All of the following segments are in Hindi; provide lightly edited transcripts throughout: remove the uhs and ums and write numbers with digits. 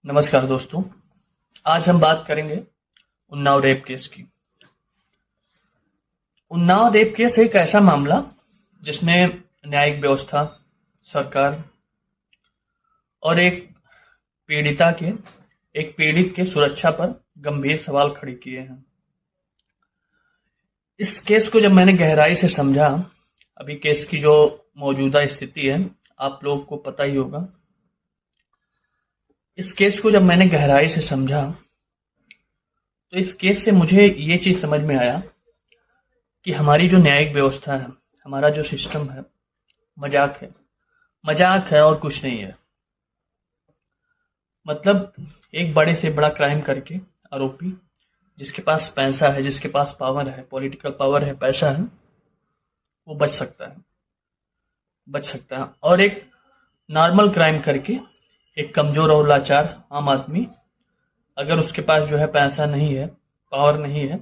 नमस्कार दोस्तों। आज हम बात करेंगे उन्नाव रेप केस की। उन्नाव रेप केस एक ऐसा मामला जिसने न्यायिक व्यवस्था, सरकार और एक पीड़ित के सुरक्षा पर गंभीर सवाल खड़े किए हैं। इस केस को जब मैंने गहराई से समझा, अभी केस की जो मौजूदा स्थिति है आप लोगों को पता ही होगा। इस केस को जब मैंने गहराई से समझा तो इस केस से मुझे ये चीज समझ में आया कि हमारी जो न्यायिक व्यवस्था है, हमारा जो सिस्टम है, मजाक है और कुछ नहीं है। मतलब एक बड़े से बड़ा क्राइम करके आरोपी, जिसके पास पैसा है, जिसके पास पावर है, पॉलिटिकल पावर है, पैसा है, वो बच सकता है। और एक नॉर्मल क्राइम करके एक कमजोर और लाचार आम आदमी, अगर उसके पास जो है पैसा नहीं है, पावर नहीं है,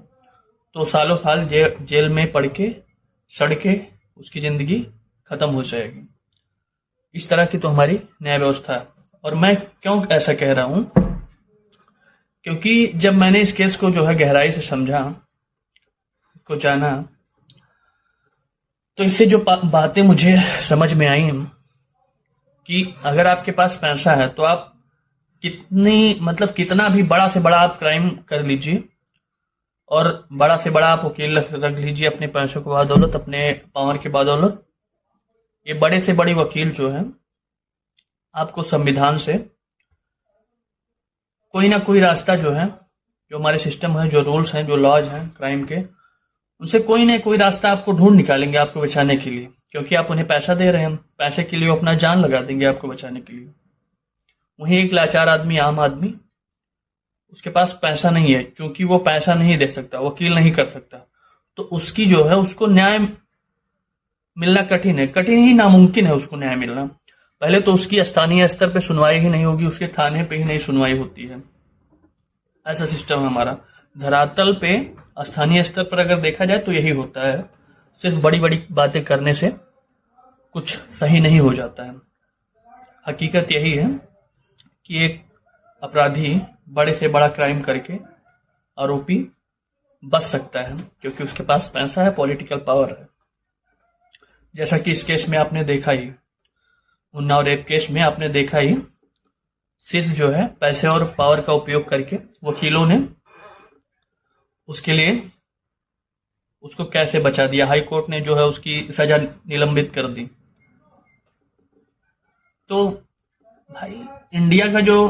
तो सालों साल जेल में पड़ के सड़ के उसकी जिंदगी खत्म हो जाएगी। इस तरह की तो हमारी न्याय व्यवस्था है। और मैं क्यों ऐसा कह रहा हूं, क्योंकि जब मैंने इस केस को जो है गहराई से समझा, इसको जाना, तो इससे जो बातें मुझे समझ में आई कि अगर आपके पास पैसा है तो आप कितना भी बड़ा से बड़ा आप क्राइम कर लीजिए और बड़ा से बड़ा आप वकील रख लीजिए अपने पैसों के बदौलत, अपने पावर के बदौलत। ये बड़े से बड़ी वकील जो है आपको संविधान से कोई ना कोई रास्ता जो है, जो हमारे सिस्टम है, जो रूल्स हैं, जो लॉज हैं क्राइम के, उनसे कोई ना कोई रास्ता आपको ढूंढ निकालेंगे आपको बचाने के लिए, क्योंकि आप उन्हें पैसा दे रहे हैं। पैसे के लिए वो अपना जान लगा देंगे आपको बचाने के लिए। वहीं एक लाचार आदमी, आम आदमी, उसके पास पैसा नहीं है, क्योंकि वो पैसा नहीं दे सकता, वकील नहीं कर सकता, तो उसकी जो है उसको न्याय मिलना कठिन है, कठिन ही नामुमकिन है उसको न्याय मिलना। पहले तो उसकी स्थानीय स्तर पे सुनवाई ही नहीं होगी, उसके थाने पे ही नहीं सुनवाई होती है। ऐसा सिस्टम है हमारा। धरातल पे स्थानीय स्तर पर अगर देखा जाए तो यही होता है। सिर्फ बड़ी बड़ी बातें करने से कुछ सही नहीं हो जाता है। हकीकत यही है कि एक अपराधी बड़े से बड़ा क्राइम करके आरोपी बच सकता है, क्योंकि उसके पास पैसा है, पॉलिटिकल पावर है। जैसा कि इस केस में आपने देखा ही, उन्नाव रेप केस में आपने देखा ही, सिर्फ जो है पैसे और पावर का उपयोग करके वकीलों ने उसके लिए उसको कैसे बचा दिया। हाई कोर्ट ने जो है उसकी सजा निलंबित कर दी। तो भाई, इंडिया का जो